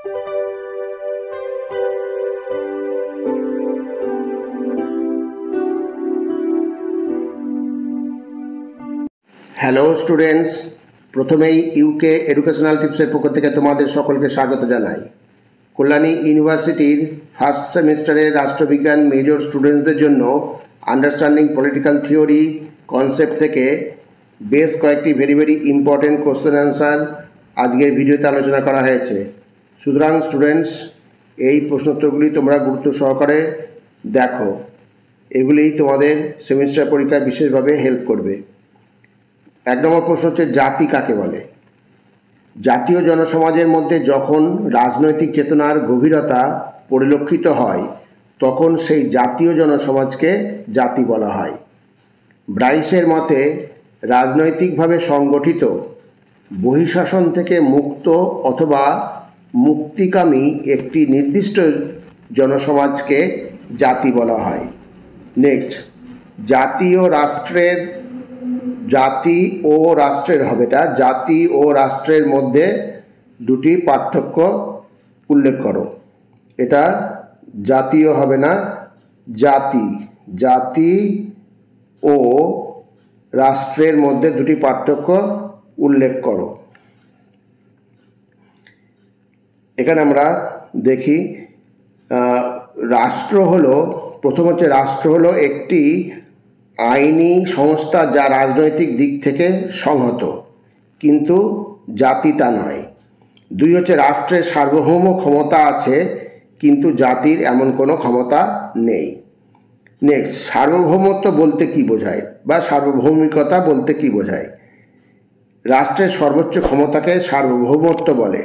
Hello students, প্রথমেই UK educational টিপসের পক্ষ থেকে তোমাদের সকলকে স্বাগত জানাই। কল্যাণী ইউনিভার্সিটির ফার্স্ট সেমিস্টারের রাষ্ট্রবিজ্ঞান মেজর স্টুডেন্টসদের জন্য আন্ডারস্ট্যান্ডিং পলিটিক্যাল থিওরি কনসেপ্ট থেকে বেশ কয়েকটি ভেরি ইম্পর্টেন্ট কোশ্চেন অ্যান্সার আজকের ভিডিওতে আলোচনা করা হয়েছে। সুতরাং স্টুডেন্টস, এই প্রশ্নোত্তরগুলি তোমরা গুরুত্ব সহকারে দেখো, এগুলি তোমাদের সেমিস্টার পরীক্ষায় বিশেষভাবে হেল্প করবে। 1 নম্বর প্রশ্ন হচ্ছে, জাতি কাকে বলে? জাতীয় জনসমাজের মধ্যে যখন রাজনৈতিক চেতনার গভীরতা পরিলক্ষিত হয় তখন সেই জাতীয় জনসমাজকে জাতি বলা হয়। ব্রাইসের মতে রাজনৈতিকভাবে সংগঠিত, বহিঃশাসন থেকে মুক্ত অথবা মুক্তিকামী একটি নির্দিষ্ট জনসমাজকে জাতি বলা হয়। নেক্সট, জাতি ও রাষ্ট্রের মধ্যে দুটি পার্থক্য উল্লেখ করো। এটা জাতীয় হবে না, জাতি ও রাষ্ট্রের মধ্যে দুটি পার্থক্য উল্লেখ করো। এখানে আমরা দেখি, রাষ্ট্র হলো একটি আইনি সংস্থা যা রাজনৈতিক দিক থেকে সংহত, কিন্তু জাতি তা নয়। 2 হচ্ছে, রাষ্ট্রের সার্বভৌম ক্ষমতা আছে কিন্তু জাতির এমন কোনো ক্ষমতা নেই। নেক্সট, সার্বভৌমত্ব বলতে কি বোঝায় বা সার্বভৌমিকতা বলতে কি বোঝায়? রাষ্ট্রের সর্বোচ্চ ক্ষমতাকে সার্বভৌমত্ব বলে।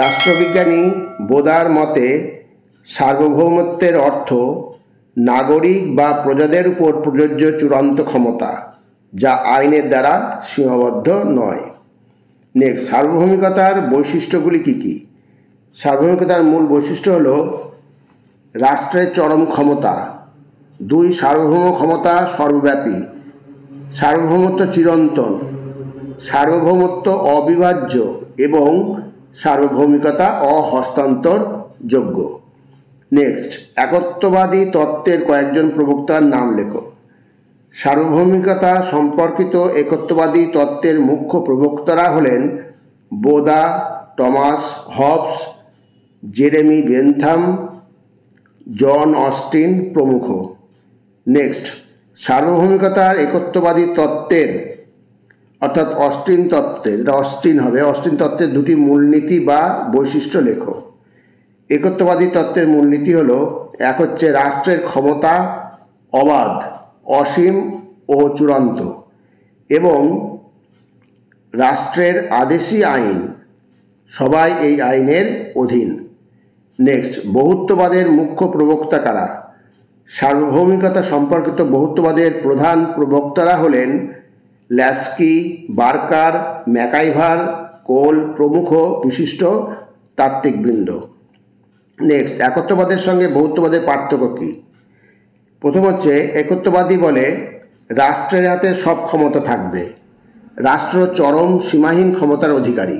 রাষ্ট্রবিজ্ঞানী বোদার মতে সার্বভৌমত্বের অর্থ নাগরিক বা প্রজাদের উপর প্রযোজ্য চূড়ান্ত ক্ষমতা, যা আইনের দ্বারা সীমাবদ্ধ নয়। নেক্সট, সার্বভৌমিকতার বৈশিষ্ট্যগুলি কী কী? সার্বভৌমিকতার মূল বৈশিষ্ট্য হল রাষ্ট্রের চরম ক্ষমতা। 2, সার্বভৌম ক্ষমতা সর্বব্যাপী। সার্বভৌমত্ব চিরন্তন। সার্বভৌমত্ব অবিভাজ্য এবং সার্বভৌমিকতা অহস্তান্তরযোগ্য। নেক্সট, একত্ববাদী তত্ত্বের কয়েকজন প্রবক্তার নাম লেখো। সার্বভৌমিকতা সম্পর্কিত একত্ববাদী তত্ত্বের মুখ্য প্রবক্তারা হলেন Bodin, Thomas Hobbes, Jeremy Bentham, John Austin প্রমুখ। নেক্সট, সার্বভৌমিকতার একত্ববাদী তত্ত্বের অর্থাৎ অস্টিন তত্ত্বের দুটি মূলনীতি বা বৈশিষ্ট্য লেখো। একত্ববাদী তত্ত্বের মূলনীতি হলো, 1 হচ্ছে রাষ্ট্রের ক্ষমতা অবাধ, অসীম ও চূড়ান্ত এবং রাষ্ট্রের আদেশী আইন, সবাই এই আইনের অধীন। নেক্সট, বহুত্ববাদের মুখ্য প্রবক্তা কারা? সার্বভৌমিকতা সম্পর্কিত বহুত্ববাদের প্রধান প্রবক্তারা হলেন ল্যাস্কি, বার্কার, ম্যাকাইভার, কোল প্রমুখ বিশিষ্ট তাত্ত্বিকবৃন্দ। নেক্সট, একত্ববাদের সঙ্গে বহুত্ববাদের পার্থক্য কী? প্রথম হচ্ছে, একত্ববাদী বলে রাষ্ট্রের হাতে সব ক্ষমতা থাকবে, রাষ্ট্র চরম সীমাহীন ক্ষমতার অধিকারী।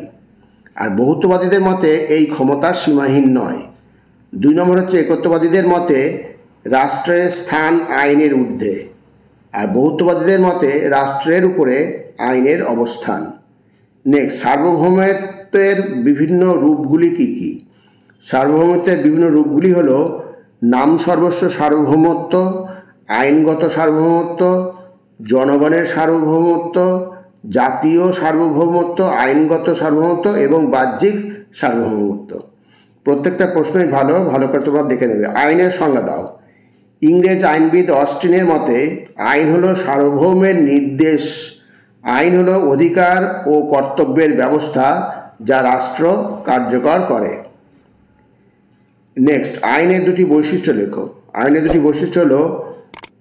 আর বহুত্ববাদীদের মতে এই ক্ষমতা সীমাহীন নয়। 2 নম্বর হচ্ছে, একত্ববাদীদের মতে রাষ্ট্রের স্থান আইনের ঊর্ধ্বে, আর বহুত্ববাদীদের মতে রাষ্ট্রের উপরে আইনের অবস্থান। নেক্সট, সার্বভৌমত্বের বিভিন্ন রূপগুলি কী কী? সার্বভৌমত্বের বিভিন্ন রূপগুলি হল নাম সর্বস্ব সার্বভৌমত্ব, আইনগত সার্বভৌমত্ব, জনগণের সার্বভৌমত্ব, জাতীয় সার্বভৌমত্ব, আইনগত সার্বভৌমত্ব এবং বাহ্যিক সার্বভৌমত্ব। প্রত্যেকটা প্রশ্নই ভালো করে তোমরা দেখে নেবে। আইনের সংজ্ঞা দাও। ইংরেজ আইনবিদ অস্টিনের মতে আইন হলো সার্বভৌমের নির্দেশ, আইন হলো অধিকার ও কর্তব্যের ব্যবস্থা যা রাষ্ট্র কার্যকর করে। নেক্সট, আইনের দুটি বৈশিষ্ট্য লেখো। আইনের দুটি বৈশিষ্ট্য হলো,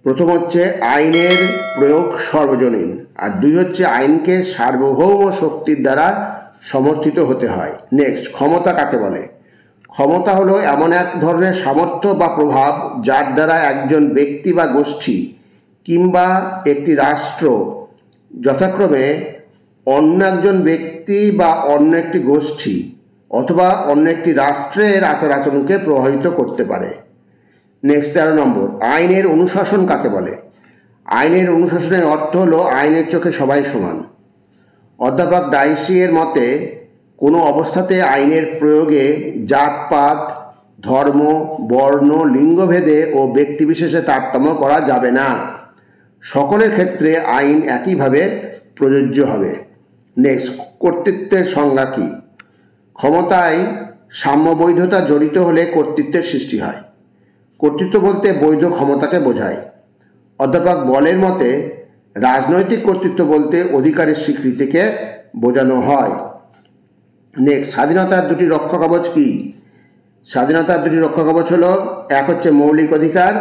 প্রথম হচ্ছে আইনের প্রয়োগ সর্বজনীন, আর 2 হচ্ছে আইনকে সার্বভৌম শক্তির দ্বারা সমর্থিত হতে হয়। নেক্সট, ক্ষমতা কাকে বলে? ক্ষমতা হলো এমন এক ধরনের সামর্থ্য বা প্রভাব যার দ্বারা একজন ব্যক্তি বা গোষ্ঠী কিংবা একটি রাষ্ট্র যথাক্রমে অন্য একজন ব্যক্তি বা অন্য একটি গোষ্ঠী অথবা অন্য একটি রাষ্ট্রের আচার আচরণকে প্রভাবিত করতে পারে। নেক্সট 13 নম্বর, আইনের অনুশাসন কাকে বলে? আইনের অনুশাসনের অর্থ হলো আইনের চোখে সবাই সমান। অধ্যাপক ডাইসি এর মতে কোনো অবস্থাতে আইনের প্রয়োগে জাতপাত, ধর্ম, বর্ণ, লিঙ্গভেদে ও ব্যক্তিবিশেষে তারতম্য করা যাবে না। সকলের ক্ষেত্রে আইন একইভাবে প্রযোজ্য হবে। নেক্সট, কর্তৃত্বের সংজ্ঞা কী? ক্ষমতায় সাম্যবৈধতা জড়িত হলে কর্তৃত্বের সৃষ্টি হয়। কর্তৃত্ব বলতে বৈধ ক্ষমতাকে বোঝায়। অধ্যাপক বলের মতে রাজনৈতিক কর্তৃত্ব বলতে অধিকারের স্বীকৃতিকে বোঝানো হয়। নেক্সট, স্বাধীনতার দুটি রক্ষা কবচ কী? স্বাধীনতার দুটি রক্ষা কবচ হলো, এক হচ্ছে মৌলিক অধিকার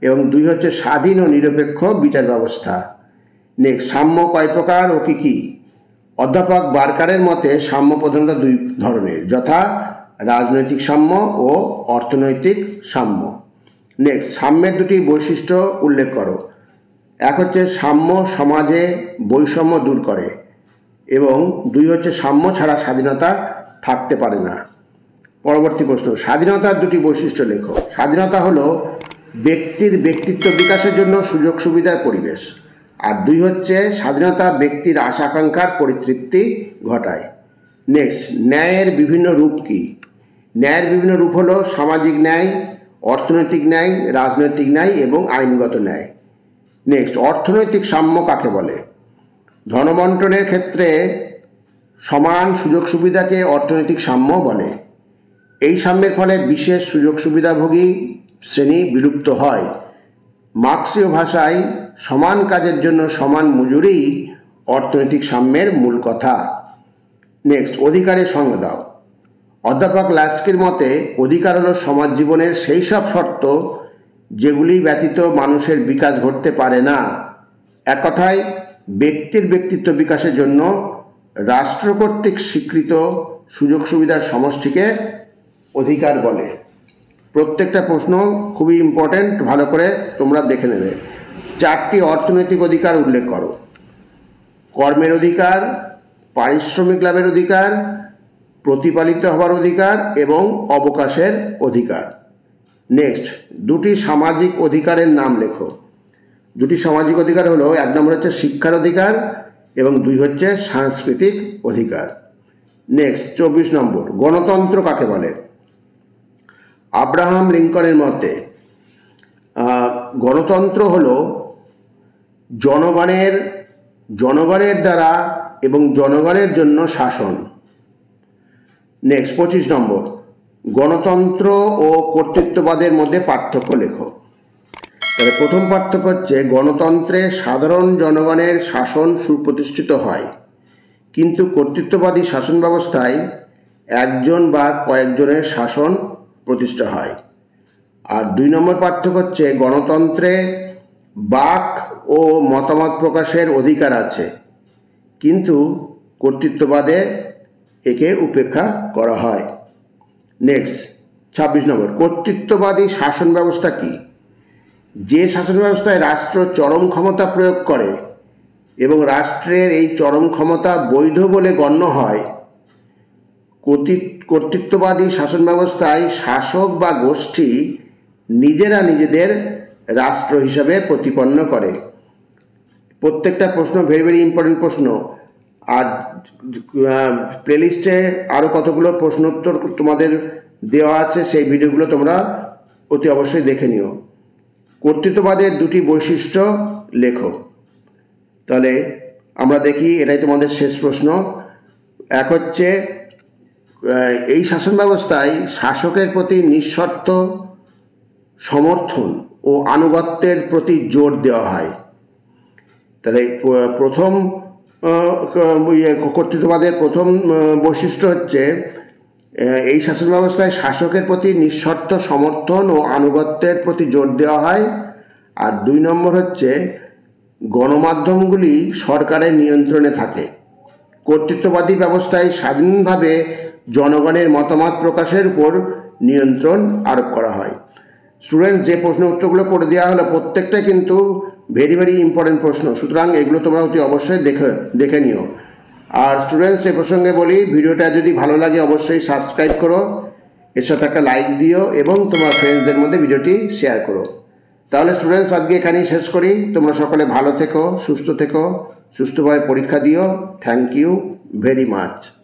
এবং দুই হচ্ছে স্বাধীন ও নিরপেক্ষ বিচার ব্যবস্থা। নেক্সট, সাম্য কয় প্রকার ও কী কী? অধ্যাপক বার্কারের মতে সাম্য প্রধানত দুই ধরনের, যথা রাজনৈতিক সাম্য ও অর্থনৈতিক সাম্য। নেক্সট, সাম্যের দুটি বৈশিষ্ট্য উল্লেখ করো। এক হচ্ছে সাম্য সমাজে বৈষম্য দূর করে এবং দুই হচ্ছে সাম্য ছাড়া স্বাধীনতা থাকতে পারে না। পরবর্তী প্রশ্ন, স্বাধীনতার দুটি বৈশিষ্ট্য লেখো। স্বাধীনতা হলো ব্যক্তির ব্যক্তিত্ব বিকাশের জন্য সুযোগ সুবিধার পরিবেশ, আর দুই হচ্ছে স্বাধীনতা ব্যক্তির আশা আকাঙ্ক্ষার পরিতৃপ্তি ঘটায়। নেক্সট, ন্যায়ের বিভিন্ন রূপ কী? ন্যায়ের বিভিন্ন রূপ হলো সামাজিক ন্যায়, অর্থনৈতিক ন্যায়, রাজনৈতিক ন্যায় এবং আইনগত ন্যায়। নেক্সট, অর্থনৈতিক সাম্য কাকে বলে? ধনবন্টনের ক্ষেত্রে সমান সুযোগ সুবিধাকে অর্থনৈতিক সাম্য বলে। এই সাম্যের ফলে বিশেষ সুযোগ সুবিধাভোগী শ্রেণী বিলুপ্ত হয়। মার্ক্সীয় ভাষায় সমান কাজের জন্য সমান মজুরি অর্থনৈতিক সাম্যের মূল কথা। নেক্সট, অধিকারের সংজ্ঞা দাও। অধ্যাপক লাস্কির মতে অধিকার হলো সমাজ জীবনের সেই সব শর্ত যেগুলি ব্যতীত মানুষের বিকাশ ঘটতে পারে না। এক কথায় ব্যক্তির ব্যক্তিত্ব বিকাশের জন্য রাষ্ট্র কর্তৃক স্বীকৃত সুযোগ সুবিধার সমষ্টিকে অধিকার বলে। প্রত্যেকটা প্রশ্ন খুবই ইম্পর্ট্যান্ট, ভালো করে তোমরা দেখে নেবে। 4টি অর্থনৈতিক অধিকার উল্লেখ করো। কর্মের অধিকার, পারিশ্রমিক লাভের অধিকার, প্রতিপালিত হবার অধিকার এবং অবকাশের অধিকার। নেক্সট, দুটি সামাজিক অধিকারের নাম লেখো। দুটি সামাজিক অধিকার হলো, এক নম্বর হচ্ছে শিক্ষার অধিকার এবং দুই হচ্ছে সাংস্কৃতিক অধিকার। নেক্সট, 24 নম্বর, গণতন্ত্র কাকে বলে? আব্রাহাম লিঙ্কনের মতে গণতন্ত্র হলো জনগণের দ্বারা এবং জনগণের জন্য শাসন। নেক্সট, 25 নম্বর, গণতন্ত্র ও কর্তৃত্ববাদের মধ্যে পার্থক্য লেখো। তাহলে প্রথম পার্থক্য হচ্ছে গণতন্ত্রে সাধারণ জনগণের শাসন সুপ্রতিষ্ঠিত হয়, কিন্তু কর্তৃত্ববাদী শাসন ব্যবস্থায় একজন বা কয়েকজনের শাসন প্রতিষ্ঠা হয়। আর 2 নম্বর পার্থক্য হচ্ছে গণতন্ত্রে বাক ও মতামত প্রকাশের অধিকার আছে, কিন্তু কর্তৃত্ববাদে একে উপেক্ষা করা হয়। নেক্সট, 26 নম্বর, কর্তৃত্ববাদী শাসন ব্যবস্থা কি? যে শাসন ব্যবস্থায় রাষ্ট্র চরম ক্ষমতা প্রয়োগ করে এবং রাষ্ট্রের এই চরম ক্ষমতা বৈধ বলে গণ্য হয়। কর্তৃত্ববাদী শাসন ব্যবস্থায় শাসক বা গোষ্ঠী নিজেরা নিজেদের রাষ্ট্র হিসাবে প্রতিপন্ন করে। প্রত্যেকটা প্রশ্ন ভেরি ভেরি ইম্পর্টেন্ট প্রশ্ন। আর প্লেলিস্টে আরও কতগুলো প্রশ্নোত্তর তোমাদের দেওয়া আছে, সেই ভিডিওগুলো তোমরা অতি অবশ্যই দেখে নিও। কর্তৃত্ববাদের দুটি বৈশিষ্ট্য লেখো। তাহলে আমরা দেখি, এটাই তোমাদের শেষ প্রশ্ন। এক হচ্ছে, এই শাসন ব্যবস্থায় শাসকের প্রতি নিঃশর্ত সমর্থন ও আনুগত্যের প্রতি জোর দেওয়া হয়। তাহলে প্রথম কর্তৃত্ববাদের প্রথম বৈশিষ্ট্য হচ্ছে এই শাসন ব্যবস্থায় শাসকের প্রতি নিঃশর্ত সমর্থন ও আনুগত্যের প্রতি জোর দেওয়া হয়। আর 2 নম্বর হচ্ছে গণমাধ্যমগুলি সরকারের নিয়ন্ত্রণে থাকে। কর্তৃত্ববাদী ব্যবস্থায় স্বাধীনভাবে জনগণের মতামত প্রকাশের উপর নিয়ন্ত্রণ আরোপ করা হয়। স্টুডেন্ট, যে প্রশ্ন উত্তরগুলো করে দেওয়া হলো প্রত্যেকটা কিন্তু ভেরি ভেরি ইম্পর্টেন্ট প্রশ্ন, সুতরাং এগুলো তোমরা অতি অবশ্যই দেখে নিও। আর স্টুডেন্টস এ প্রসঙ্গে বলি, ভিডিওটা যদি ভালো লাগে অবশ্যই সাবস্ক্রাইব করো, এর সাথে একটা লাইক দিও এবং তোমার ফ্রেন্ডসদের মধ্যে ভিডিওটি শেয়ার করো। তাহলে স্টুডেন্টস আজকে এখানেই শেষ করি। তোমরা সকলে ভালো থেকো, সুস্থ থেকো, সুস্থভাবে পরীক্ষা দিও। Thank you very much.